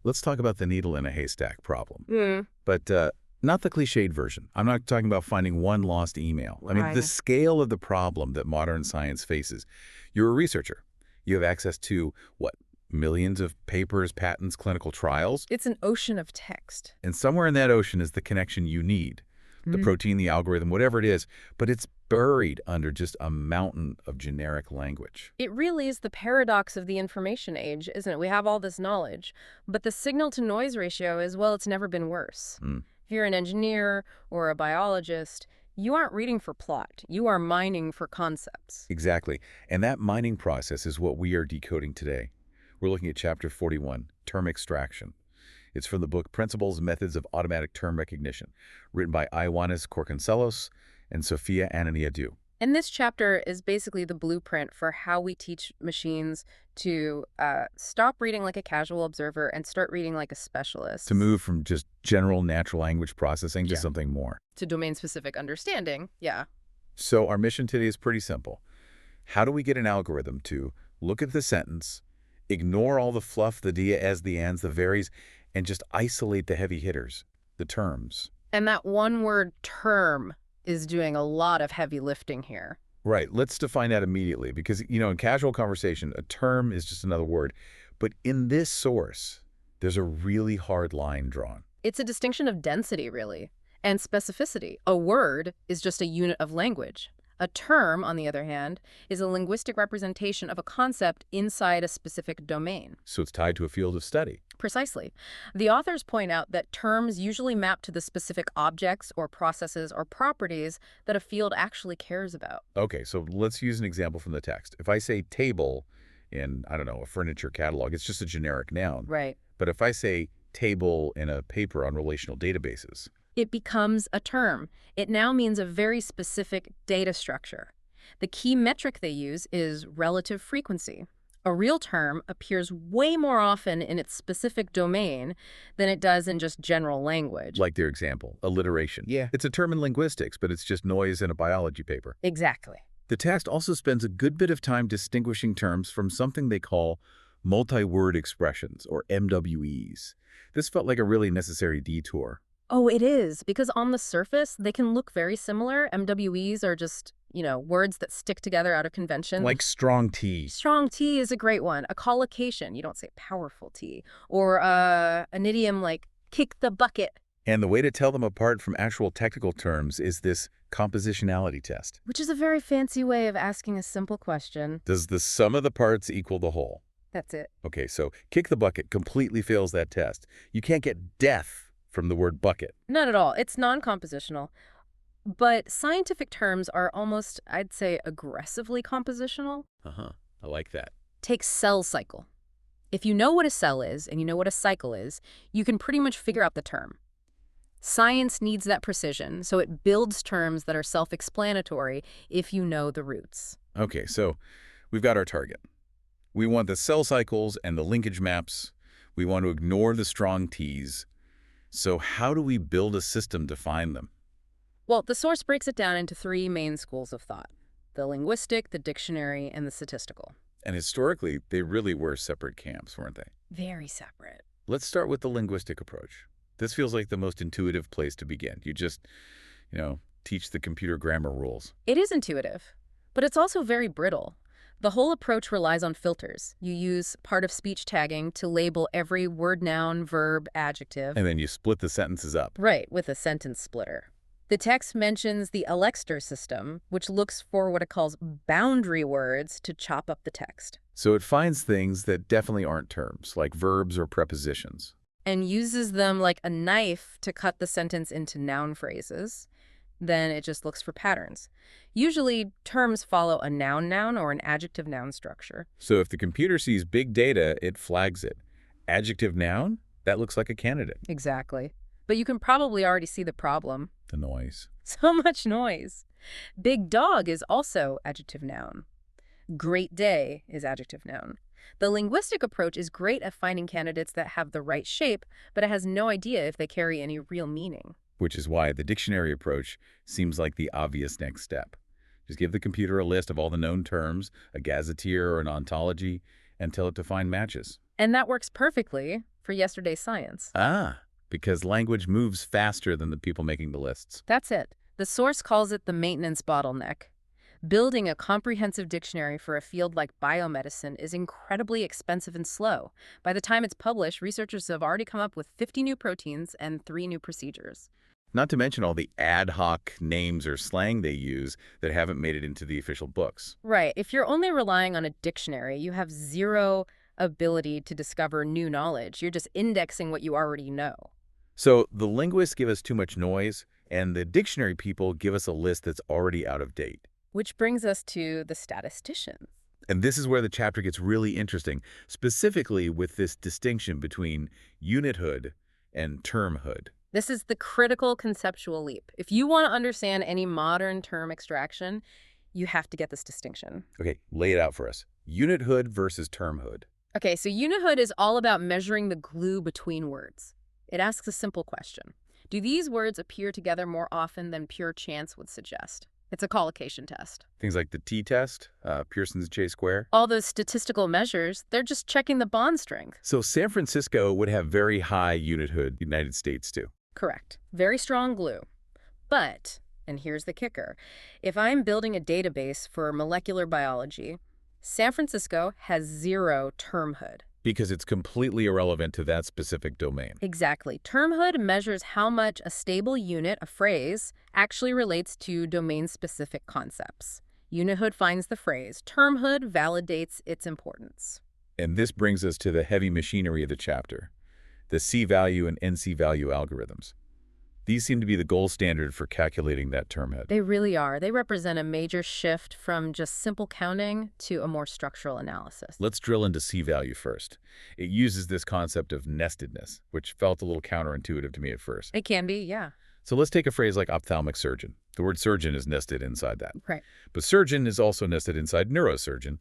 let's talk about the needle in a haystack problem. Mm, But not the cliched version. I'm not talking about finding one lost email. I mean, the right. scale of the problem that modern science faces. You're a researcher. You have access to, what, millions of papers, patents, clinical trials? It's an ocean of text. And somewhere in that ocean is the connection you need. The Mm. protein, the algorithm, whatever it is. But it's buried under just a mountain of generic language. It really is the paradox of the information age, isn't it? We have all this knowledge, but the signal-to-noise ratio is, well, it's never been worse. Mm. If you're an engineer or a biologist, you aren't reading for plot. You are mining for concepts. Exactly. And that mining process is what we are decoding today. We're looking at Chapter 41, Term Extraction. It's from the book Principles and Methods of Automatic Term Recognition, written by Ioannis Korkanselos and Sophia Ananiadou. And this chapter is basically the blueprint for how we teach machines to stop reading like a casual observer and start reading like a specialist. To move from just general natural language processing to Yeah. something more. To domain-specific understanding, yeah. So our mission today is pretty simple. How do we get an algorithm to look at the sentence, ignore all the fluff, the dias, the ands, the varies, and just isolate the heavy hitters, the terms? And that one word term is doing a lot of heavy lifting here. Right. Let's define that immediately because, in casual conversation, a term is just another word. But in this source, there's a really hard line drawn. It's a distinction of density, really, and specificity. A word is just a unit of language. A term, on the other hand, is a linguistic representation of a concept inside a specific domain. So it's tied to a field of study. Precisely. The authors point out that terms usually map to the specific objects or processes or properties that a field actually cares about. Okay, so let's use an example from the text. If I say table in, I don't know, a furniture catalog, it's just a generic noun. Right. But if I say table in a paper on relational databases, It becomes a term. It now means a very specific data structure. The key metric they use is relative frequency. A real term appears way more often in its specific domain than it does in just general language. like their example, alliteration. Yeah. It's a term in linguistics, but it's just noise in a biology paper. Exactly. The text also spends a good bit of time distinguishing terms from something they call multi-word expressions, or MWEs. This felt like a really necessary detour. Oh, it is, because on the surface, they can look very similar. MWEs are just, words that stick together out of convention. Like strong T. Strong T is a great one. A collocation, you don't say powerful T. Or an idiom like kick the bucket, And the way to tell them apart from actual technical terms is this compositionality test. which is a very fancy way of asking a simple question. Does the sum of the parts equal the whole? That's it. Okay, so kick the bucket completely fails that test. You can't get death from the word bucket. Not at all. It's non-compositional. But scientific terms are almost, I'd say, aggressively compositional. Uh-huh. I like that. Take cell cycle. If you know what a cell is and you know what a cycle is, you can pretty much figure out the term. Science needs that precision, so it builds terms that are self-explanatory if you know the roots. Okay, so we've got our target. We want the cell cycles and the linkage maps. We want to ignore the strong T's. So how do we build a system to find them? Well, the source breaks it down into three main schools of thought: the linguistic, the dictionary, and the statistical. And historically, they really were separate camps, weren't they? Very separate. Let's start with the linguistic approach. This feels like the most intuitive place to begin. You just, teach the computer grammar rules. It is intuitive, but it's also very brittle. The whole approach relies on filters. You use part-of-speech tagging to label every word, noun, verb, adjective. And then you split the sentences up. Right, with a sentence splitter. The text mentions the Alexter system, which looks for what it calls boundary words to chop up the text, So it finds things that definitely aren't terms, like verbs or prepositions. and uses them like a knife to cut the sentence into noun phrases. Then it just looks for patterns. Usually, terms follow a noun-noun or an adjective-noun structure. So if the computer sees big data, it flags it. Adjective noun? That looks like a candidate. Exactly. But you can probably already see the problem. The noise. So much noise. Big dog is also adjective-noun. Great day is adjective-noun. The linguistic approach is great at finding candidates that have the right shape, but it has no idea if they carry any real meaning. Which is why the dictionary approach seems like the obvious next step. Just give the computer a list of all the known terms, a gazetteer or an ontology, and tell it to find matches. And that works perfectly for yesterday's science. Ah, because language moves faster than the people making the lists. That's it. The source calls it the maintenance bottleneck. Building a comprehensive dictionary for a field like biomedicine is incredibly expensive and slow. By the time it's published, researchers have already come up with 50 new proteins and 3 new procedures. Not to mention all the ad hoc names or slang they use that haven't made it into the official books. Right. If you're only relying on a dictionary, you have zero ability to discover new knowledge. You're just indexing what you already know. So the linguists give us too much noise, and the dictionary people give us a list that's already out of date. Which brings us to the statisticians. And this is where the chapter gets really interesting, specifically with this distinction between unithood and termhood. This is the critical conceptual leap. If you want to understand any modern term extraction, you have to get this distinction. Okay, lay it out for us. Unithood versus termhood. Okay, so unithood is all about measuring the glue between words. It asks a simple question. Do these words appear together more often than pure chance would suggest? It's a collocation test. Things like the t-test, Pearson's J-square. All those statistical measures, they're just checking the bond strength. So San Francisco would have very high unithood, United States too. Correct. Very strong glue. But, and here's the kicker, if I'm building a database for molecular biology, San Francisco has 0 termhood. Because it's completely irrelevant to that specific domain. Exactly. Termhood measures how much a stable unit, a phrase, actually relates to domain-specific concepts. Unithood finds the phrase. Termhood validates its importance. And this brings us to the heavy machinery of the chapter, the C-value and NC-value algorithms. These seem to be the gold standard for calculating that termhood. They really are. They represent a major shift from just simple counting to a more structural analysis. Let's drill into C-value first. It uses this concept of nestedness, which felt a little counterintuitive to me at first. It can be, yeah. So let's take a phrase like ophthalmic surgeon. The word surgeon is nested inside that. Right. But surgeon is also nested inside neurosurgeon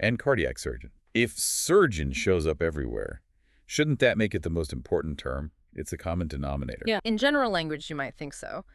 and cardiac surgeon. If surgeon shows up everywhere, shouldn't that make it the most important term? It's a common denominator. Yeah, in general language, you might think so.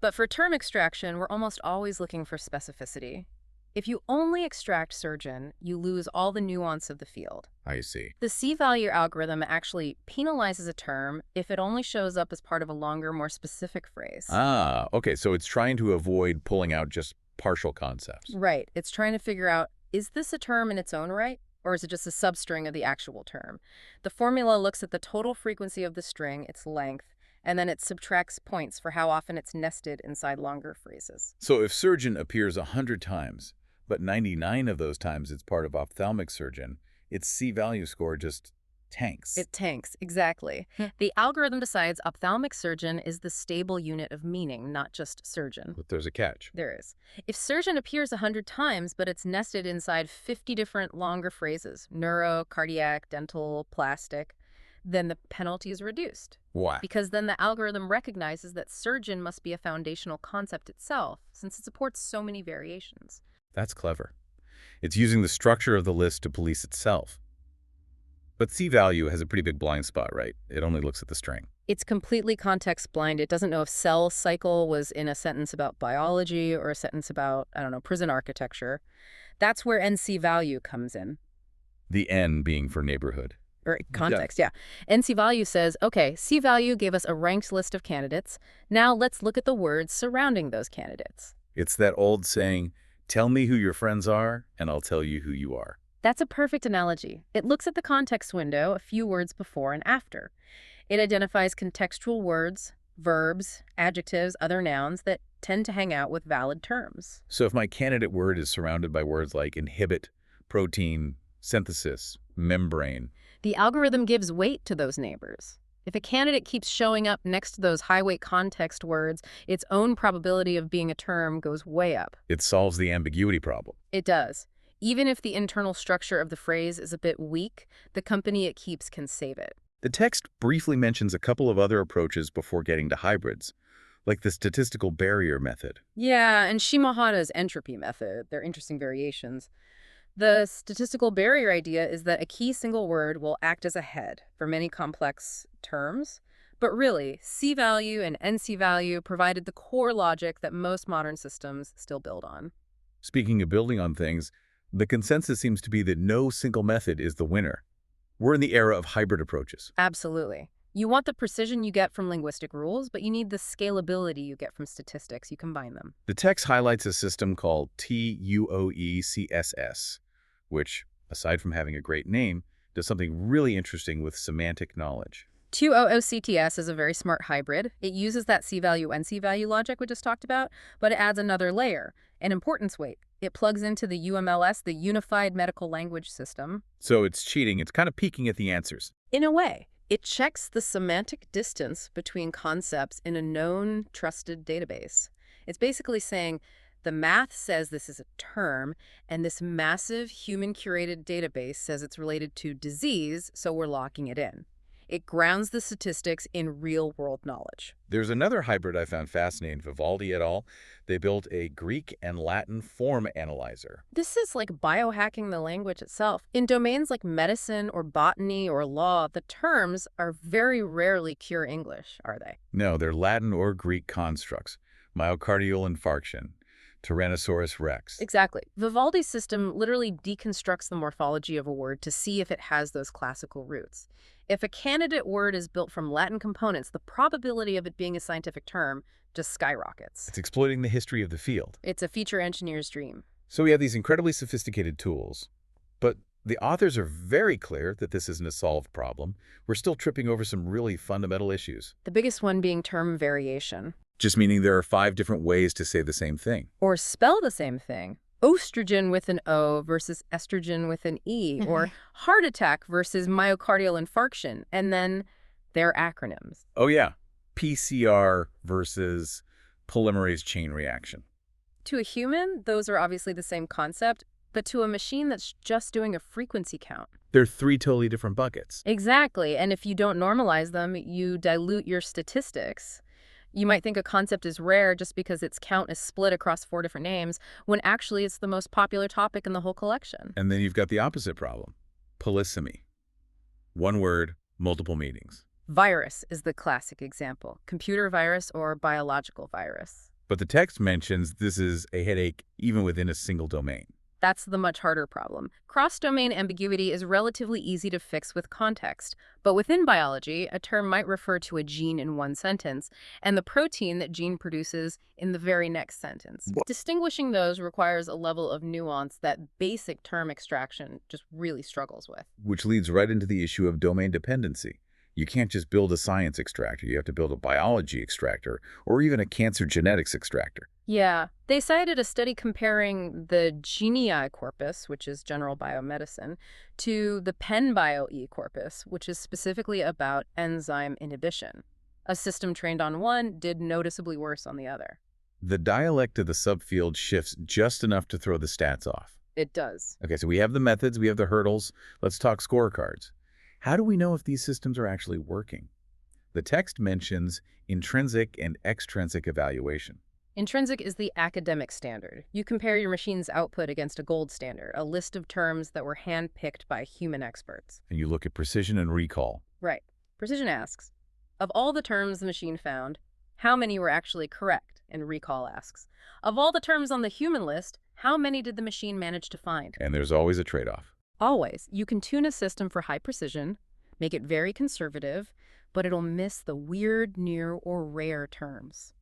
But for term extraction, we're almost always looking for specificity. If you only extract surgeon, you lose all the nuance of the field. I see. The C-value algorithm actually penalizes a term if it only shows up as part of a longer, more specific phrase. Ah, okay. So it's trying to avoid pulling out just partial concepts. Right. It's trying to figure out, is this a term in its own right? Or is it just a substring of the actual term? The formula looks at the total frequency of the string, its length, and then it subtracts points for how often it's nested inside longer phrases. So if surgeon appears 100 times, but 99 of those times it's part of ophthalmic surgeon, its C-value score just tanks. It tanks, exactly. The algorithm decides ophthalmic surgeon is the stable unit of meaning, not just surgeon. But there's a catch. There is. If surgeon appears 100 times, but it's nested inside 50 different longer phrases, neuro, cardiac, dental, plastic, then the penalty is reduced. Why? Because then the algorithm recognizes that surgeon must be a foundational concept itself, since it supports so many variations. That's clever. It's using the structure of the list to police itself. But C-value has a pretty big blind spot, right? It only looks at the string. It's completely context blind. It doesn't know if cell cycle was in a sentence about biology or a sentence about, I don't know, prison architecture. That's where NC value comes in. The N being for neighborhood. Or context, yeah. NC value says, okay, C value gave us a ranked list of candidates. Now let's look at the words surrounding those candidates. It's that old saying, tell me who your friends are, and I'll tell you who you are. That's a perfect analogy. It looks at the context window a few words before and after. It identifies contextual words, verbs, adjectives, other nouns that tend to hang out with valid terms. So if my candidate word is surrounded by words like inhibit, protein, synthesis, membrane, the algorithm gives weight to those neighbors. If a candidate keeps showing up next to those high-weight context words, its own probability of being a term goes way up. it solves the ambiguity problem. It does. Even if the internal structure of the phrase is a bit weak, the company it keeps can save it. The text briefly mentions a couple of other approaches before getting to hybrids, like the statistical barrier method. Yeah, and Shimohara's entropy method. They're interesting variations. The statistical barrier idea is that a key single word will act as a head for many complex terms. But really, C value and NC value provided the core logic that most modern systems still build on. Speaking of building on things, The consensus seems to be that no single method is the winner. We're in the era of hybrid approaches. Absolutely. You want the precision you get from linguistic rules, but you need the scalability you get from statistics. You combine them. The text highlights a system called TUOECSS, which, aside from having a great name, does something really interesting with semantic knowledge. 2OOCTS is a very smart hybrid. It uses that C-value and C-value logic we just talked about, but it adds another layer, an importance weight. It plugs into the UMLS, the Unified Medical Language System. So it's cheating. It's kind of peeking at the answers. In a way, it checks the semantic distance between concepts in a known, trusted database. It's basically saying the math says this is a term, and this massive human-curated database says it's related to disease, so we're locking it in. It grounds the statistics in real-world knowledge. There's another hybrid I found fascinating, Vivaldi et al. They built a Greek and Latin form analyzer. This is like biohacking the language itself. In domains like medicine or botany or law, the terms are very rarely pure English, are they? No, they're Latin or Greek constructs. Myocardial infarction, Tyrannosaurus rex. Exactly. Vivaldi's system literally deconstructs the morphology of a word to see if it has those classical roots. If a candidate word is built from Latin components, the probability of it being a scientific term just skyrockets. It's exploiting the history of the field. It's a feature engineer's dream. So we have these incredibly sophisticated tools, but the authors are very clear that this isn't a solved problem. We're still tripping over some really fundamental issues. The biggest one being term variation. Just meaning there are 5 different ways to say the same thing. Or spell the same thing. Oestrogen with an O versus estrogen with an E, or heart attack versus myocardial infarction, and then their acronyms. Oh yeah, PCR versus polymerase chain reaction. To a human, those are obviously the same concept, but to a machine that's just doing a frequency count. They're 3 totally different buckets. Exactly, and if you don't normalize them, you dilute your statistics. You might think a concept is rare just because its count is split across 4 different names, when actually it's the most popular topic in the whole collection. And then you've got the opposite problem, polysemy. One word, multiple meanings. Virus is the classic example, computer virus or biological virus. But the text mentions this is a headache even within a single domain. That's the much harder problem. Cross-domain ambiguity is relatively easy to fix with context, but within biology, a term might refer to a gene in one sentence and the protein that gene produces in the very next sentence. Distinguishing those requires a level of nuance that basic term extraction just really struggles with. Which leads right into the issue of domain dependency. You can't just build a science extractor. You have to build a biology extractor or even a cancer genetics extractor. Yeah, they cited a study comparing the Genii corpus, which is general biomedicine, to the PenBio-E corpus, which is specifically about enzyme inhibition. A system trained on one did noticeably worse on the other. The dialect of the subfield shifts just enough to throw the stats off. It does. Okay, so we have the methods, we have the hurdles. Let's talk scorecards. How do we know if these systems are actually working? The text mentions intrinsic and extrinsic evaluation. Intrinsic is the academic standard. You compare your machine's output against a gold standard, a list of terms that were handpicked by human experts. And you look at precision and recall. Right. Precision asks, of all the terms the machine found, how many were actually correct? And recall asks, of all the terms on the human list, how many did the machine manage to find? And there's always a trade-off. Always. You can tune a system for high precision, make it very conservative, but it'll miss the weird, near, or rare terms.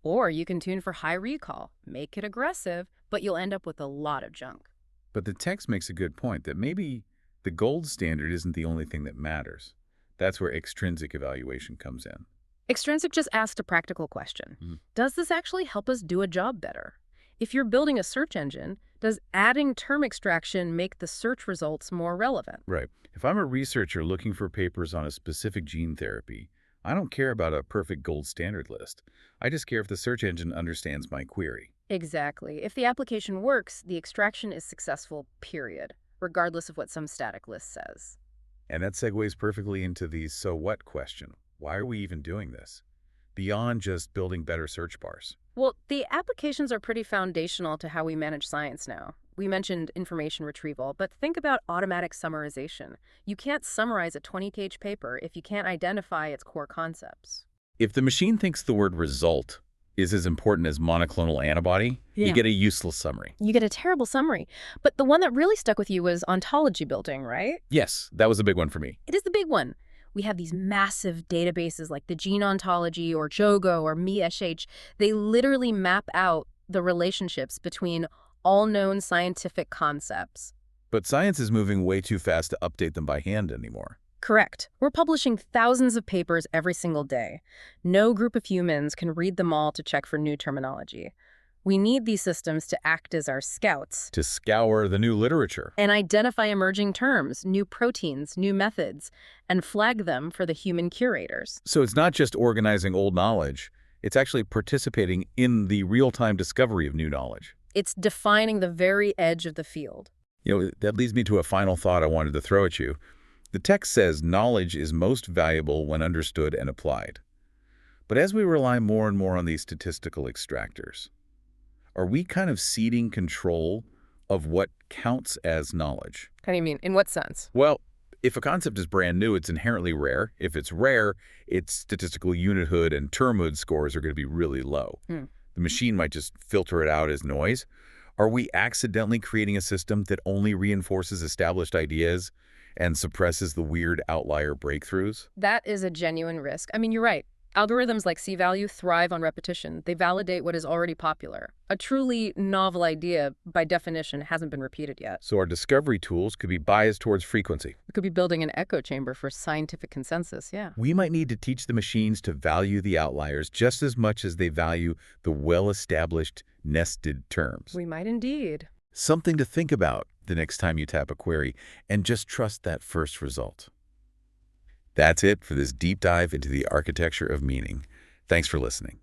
Or you can tune for high recall, make it aggressive, but you'll end up with a lot of junk. But the text makes a good point that maybe the gold standard isn't the only thing that matters. That's where extrinsic evaluation comes in. Extrinsic just asked a practical question. Does this actually help us do a job better? If you're building a search engine, does adding term extraction make the search results more relevant? Right. If I'm a researcher looking for papers on a specific gene therapy, I don't care about a perfect gold standard list. I just care if the search engine understands my query. Exactly. If the application works, the extraction is successful, period, regardless of what some static list says. And that segues perfectly into the so what question. Why are we even doing this? Beyond just building better search bars. Well, the applications are pretty foundational to how we manage science now. We mentioned information retrieval, but think about automatic summarization. You can't summarize a 20-page paper if you can't identify its core concepts. If the machine thinks the word result is as important as monoclonal antibody, you Yeah. get a useless summary. You get a terrible summary. But the one that really stuck with you was ontology building, right? Yes, that was a big one for me. It is the big one. We have these massive databases like the Gene Ontology or JOGO or MeSH. They literally map out the relationships between all known scientific concepts. But science is moving way too fast to update them by hand anymore. Correct. We're publishing thousands of papers every single day. No group of humans can read them all to check for new terminology. We need these systems to act as our scouts To scour the new literature. and identify emerging terms, new proteins, new methods, and flag them for the human curators. So it's not just organizing old knowledge, it's actually participating in the real-time discovery of new knowledge. It's defining the very edge of the field. That leads me to a final thought I wanted to throw at you. The text says knowledge is most valuable when understood and applied. But as we rely more and more on these statistical extractors, are we kind of ceding control of what counts as knowledge? How do you mean? In what sense? Well, if a concept is brand new, it's inherently rare. If it's rare, its statistical unithood and termhood scores are going to be really low. Hmm. The machine might just filter it out as noise. Are we accidentally creating a system that only reinforces established ideas and suppresses the weird outlier breakthroughs? That is a genuine risk. I mean, you're right. Algorithms like C-value thrive on repetition. They validate what is already popular. A truly novel idea, by definition, hasn't been repeated yet. So our discovery tools could be biased towards frequency. We could be building an echo chamber for scientific consensus, yeah. We might need to teach the machines to value the outliers just as much as they value the well-established nested terms. We might indeed. Something to think about the next time you tap a query, and just trust that first result. That's it for this deep dive into the architecture of meaning. Thanks for listening.